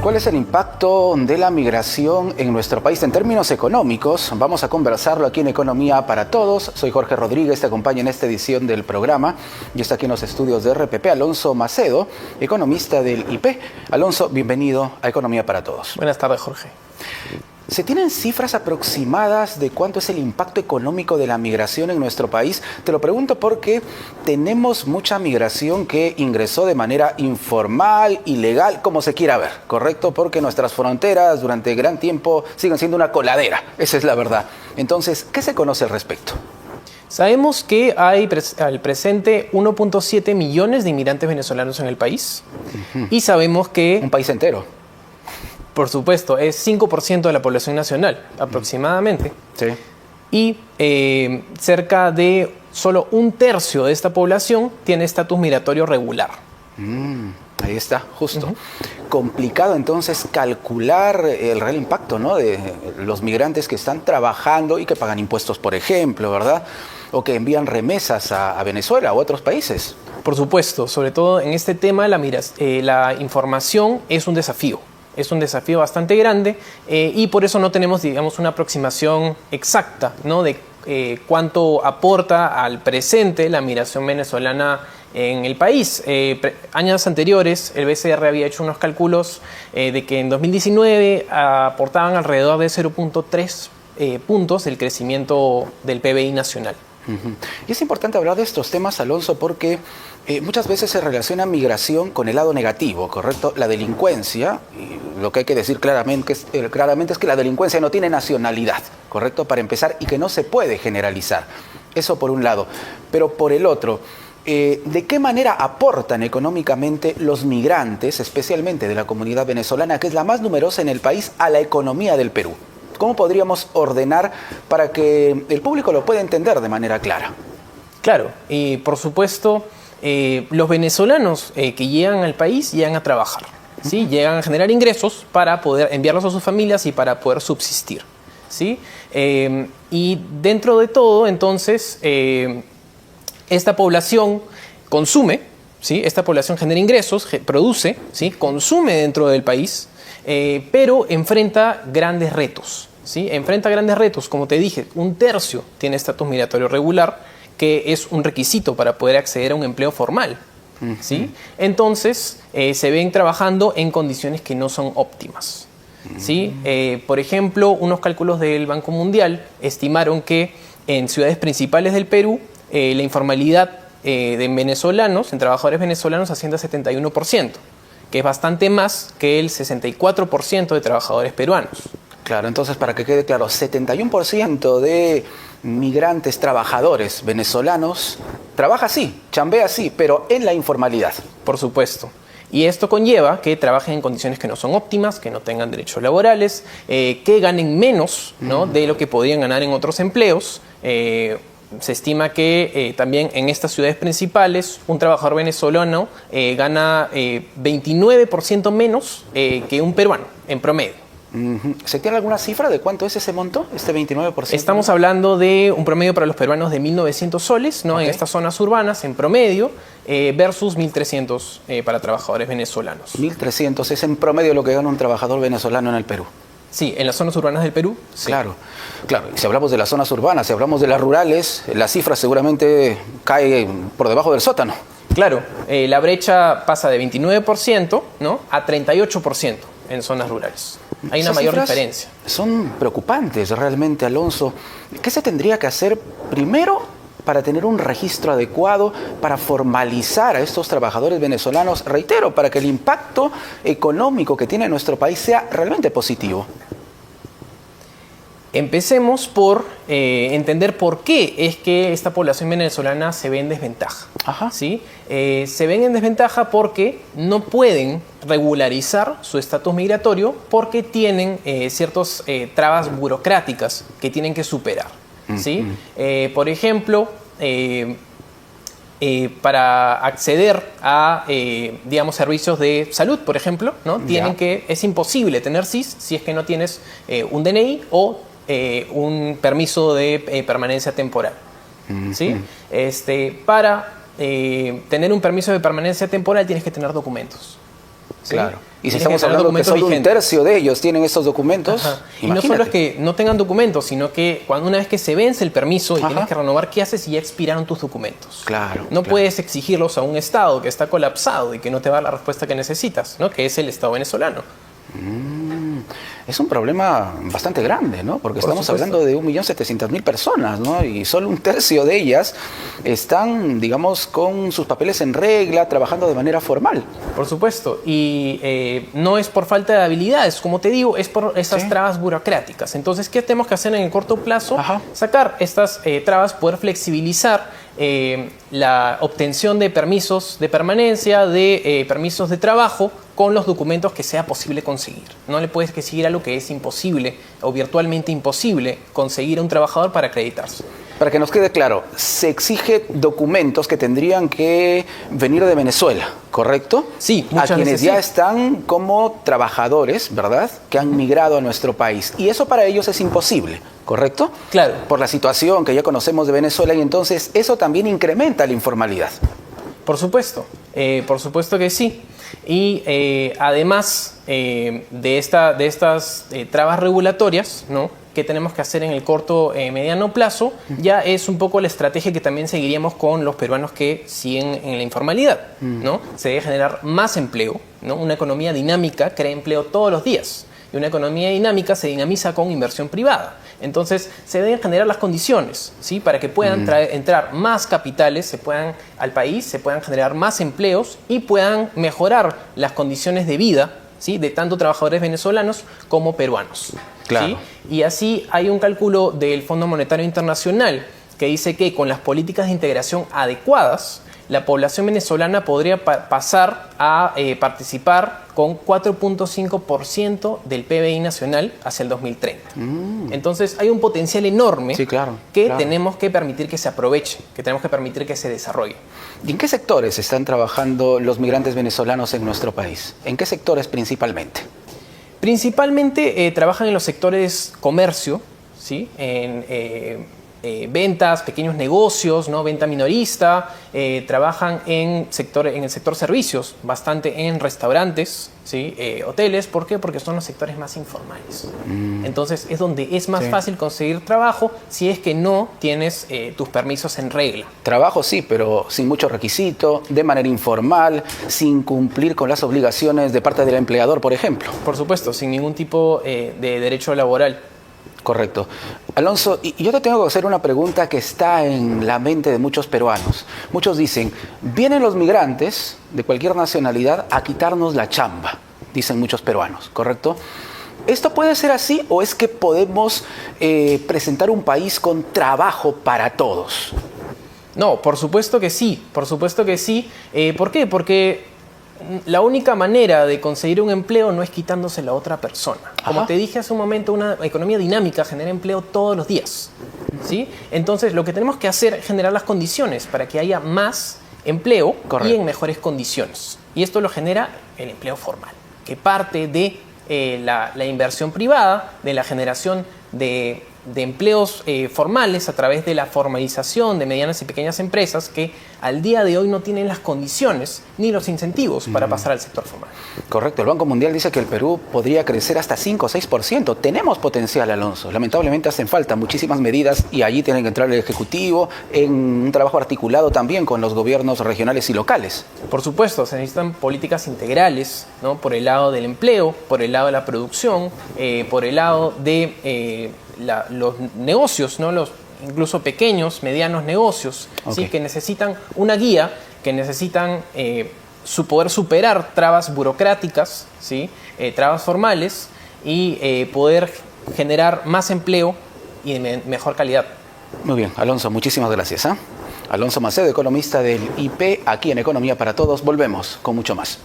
¿Cuál es el impacto de la migración en nuestro país en términos económicos? Vamos a conversarlo aquí en Economía para Todos. Soy Jorge Rodríguez, te acompaña en esta edición del programa y está aquí en los estudios de RPP Alonso Macedo, economista del IP. Alonso, bienvenido a Economía para Todos. Buenas tardes, Jorge. ¿Se tienen cifras aproximadas de cuánto es el impacto económico de la migración en nuestro país? Te lo pregunto porque tenemos mucha migración que ingresó de manera informal, ilegal, como se quiera ver, ¿correcto? Porque nuestras fronteras durante gran tiempo siguen siendo una coladera, esa es la verdad. Entonces, ¿qué se conoce al respecto? Sabemos que hay al presente 1.7 millones de inmigrantes venezolanos en el país y sabemos que... Un país entero. Por supuesto, es 5% de la población nacional, aproximadamente. Sí. Y cerca de solo un tercio de esta población tiene estatus migratorio regular. Ahí está, justo. Complicado entonces calcular el real impacto, ¿no?, de los migrantes que están trabajando y que pagan impuestos, por ejemplo, ¿verdad? O que envían remesas a Venezuela o a otros países. Por supuesto, sobre todo en este tema la información es un desafío. Es un desafío bastante grande y por eso no tenemos, digamos, una aproximación exacta, ¿no?, de cuánto aporta al presente la migración venezolana en el país. Años anteriores, el BCR había hecho unos cálculos de que en 2019 aportaban alrededor de 0.3 puntos del crecimiento del PBI nacional. Y es importante hablar de estos temas, Alonso, porque muchas veces se relaciona migración con el lado negativo, ¿correcto? La delincuencia, y lo que hay que decir claramente es que la delincuencia no tiene nacionalidad, ¿correcto? Para empezar, y que no se puede generalizar. Eso por un lado. Pero por el otro, ¿de qué manera aportan económicamente los migrantes, especialmente de la comunidad venezolana, que es la más numerosa en el país, a la economía del Perú? ¿Cómo podríamos ordenar para que el público lo pueda entender de manera clara? Claro, y por supuesto, los venezolanos que llegan al país llegan a trabajar, ¿sí? Llegan a generar ingresos para poder enviarlos a sus familias y para poder subsistir, ¿sí? Y dentro de todo, entonces, esta población consume, ¿sí? Esta población genera ingresos, produce, ¿sí? Consume dentro del país, pero enfrenta grandes retos. ¿Sí? Enfrenta grandes retos, como te dije, un tercio tiene estatus migratorio regular, que es un requisito para poder acceder a un empleo formal. ¿Sí? Entonces, se ven trabajando en condiciones que no son óptimas. ¿Sí? Por ejemplo, unos cálculos del Banco Mundial estimaron que en ciudades principales del Perú, la informalidad de venezolanos, en trabajadores venezolanos, asciende a 71%, que es bastante más que el 64% de trabajadores peruanos. Claro, entonces para que quede claro, 71% de migrantes trabajadores venezolanos trabaja sí, chambea sí, pero en la informalidad. Por supuesto. Y esto conlleva que trabajen en condiciones que no son óptimas, que no tengan derechos laborales, que ganen menos, ¿no?, de lo que podrían ganar en otros empleos. Se estima que también en estas ciudades principales un trabajador venezolano gana 29% menos que un peruano en promedio. ¿Se tiene alguna cifra de cuánto es ese monto, este 29%? Estamos hablando de un promedio para los peruanos de 1.900 soles, ¿no?, en estas zonas urbanas, en promedio, versus 1.300 para trabajadores venezolanos. 1.300 es en promedio lo que gana un trabajador venezolano en el Perú. Sí, en las zonas urbanas del Perú. Sí. Claro, claro. Si hablamos de las zonas urbanas, si hablamos de las rurales, la cifra seguramente cae por debajo del sótano. Claro, la brecha pasa de 29%, ¿no?, a 38% en zonas rurales. Hay una mayor diferencia. Son preocupantes realmente, Alonso. ¿Qué se tendría que hacer primero para tener un registro adecuado, para formalizar a estos trabajadores venezolanos? Reitero, para que el impacto económico que tiene nuestro país sea realmente positivo. Empecemos por entender por qué es que esta población venezolana se ve en desventaja. ¿Sí? Se ven en desventaja porque no pueden regularizar su estatus migratorio porque tienen ciertas trabas burocráticas que tienen que superar. ¿Sí? Por ejemplo, para acceder a, digamos, servicios de salud, por ejemplo, ¿no?, es imposible tener SIS si es que no tienes un DNI o un permiso de permanencia temporal. ¿Sí? Para tener un permiso de permanencia temporal tienes que tener documentos. ¿sí? Claro. Y si Tienes estamos tener hablando que documentos solo un vigentes. tercio de ellos tienen estos documentos, Ajá. Y no imagínate. solo es que no tengan documentos, sino que una vez que se vence el permiso y Ajá. tienes que renovar, ¿qué haces si ya expiraron tus documentos? Claro. No claro. puedes exigirlos a un Estado que está colapsado y que no te va a dar la respuesta que necesitas, ¿no? Que es el Estado venezolano. Es un problema bastante grande, ¿no? Porque Por estamos supuesto. hablando de 1.700.000 personas, ¿no? Y solo un tercio de ellas están, digamos, con sus papeles en regla, trabajando de manera formal. Por supuesto. Y no es por falta de habilidades, como te digo, es por esas Sí. trabas burocráticas. Entonces, ¿qué tenemos que hacer en el corto plazo? Ajá. Sacar estas trabas, poder flexibilizar la obtención de permisos de permanencia, de permisos de trabajo con los documentos que sea posible conseguir. No le puedes exigir algo que es imposible o virtualmente imposible conseguir a un trabajador para acreditarse. Para que nos quede claro, se exige documentos que tendrían que venir de Venezuela, ¿correcto? Sí, a muchas quienes veces ya sí. están como trabajadores, ¿verdad? Que han migrado a nuestro país. Y eso para ellos es imposible, ¿correcto? Claro. Por la situación que ya conocemos de Venezuela y entonces eso también incrementa la informalidad. Por supuesto que sí. Y además de estas trabas regulatorias, ¿no? Que tenemos que hacer en el corto mediano plazo, ya es un poco la estrategia que también seguiríamos con los peruanos que siguen en la informalidad, ¿no? Se debe generar más empleo, ¿no? Una economía dinámica crea empleo todos los días. Y una economía dinámica se dinamiza con inversión privada. Entonces, se deben generar las condiciones, ¿sí? Para que puedan entrar más capitales al país, se puedan generar más empleos y puedan mejorar las condiciones de vida, ¿sí? De tanto trabajadores venezolanos como peruanos. Claro. ¿Sí? Y así hay un cálculo del Fondo Monetario Internacional que dice que con las políticas de integración adecuadas, la población venezolana podría pasar a participar con 4.5% del PBI nacional hacia el 2030. Entonces hay un potencial enorme Sí, claro, que claro. tenemos que permitir que se aproveche, que tenemos que permitir que se desarrolle. ¿Y en qué sectores están trabajando los migrantes venezolanos en nuestro país? ¿En qué sectores principalmente? Principalmente trabajan en los sectores comercio, ¿sí? En ventas, pequeños negocios, ¿no? Venta minorista, trabajan en el sector servicios, bastante en restaurantes, ¿sí? Hoteles. ¿Por qué? Porque son los sectores más informales. Entonces es donde es más Sí. fácil conseguir trabajo si es que no tienes tus permisos en regla. Trabajo sí, pero sin mucho requisito, de manera informal, sin cumplir con las obligaciones de parte del empleador, por ejemplo. Por supuesto, sin ningún tipo de derecho laboral. Correcto. Alonso, y yo te tengo que hacer una pregunta que está en la mente de muchos peruanos. Muchos dicen, vienen los migrantes de cualquier nacionalidad a quitarnos la chamba, dicen muchos peruanos, ¿correcto? ¿Esto puede ser así o es que podemos presentar un país con trabajo para todos? No, por supuesto que sí, por supuesto que sí. ¿Por qué? Porque la única manera de conseguir un empleo no es quitándose la otra persona. Como Ajá. te dije hace un momento, una economía dinámica genera empleo todos los días, ¿sí? Entonces, lo que tenemos que hacer es generar las condiciones para que haya más empleo Correcto. y en mejores condiciones. Y esto lo genera el empleo formal, que parte de la inversión privada, de la generación de empleos formales a través de la formalización de medianas y pequeñas empresas que al día de hoy no tienen las condiciones ni los incentivos para pasar al sector formal. Correcto, el Banco Mundial dice que el Perú podría crecer hasta 5 o 6%. Tenemos potencial, Alonso. Lamentablemente hacen falta muchísimas medidas y allí tienen que entrar el Ejecutivo en un trabajo articulado también con los gobiernos regionales y locales. Por supuesto, se necesitan políticas integrales, ¿no? Por el lado del empleo, por el lado de la producción, por el lado de los negocios, ¿no? Los incluso pequeños, medianos negocios, ¿sí? Ok. Que necesitan una guía, que necesitan poder superar trabas burocráticas, ¿sí? Trabas formales y poder generar más empleo y de mejor calidad. Muy bien, Alonso, muchísimas gracias. Alonso Macedo, economista del IP, aquí en Economía para Todos. Volvemos con mucho más.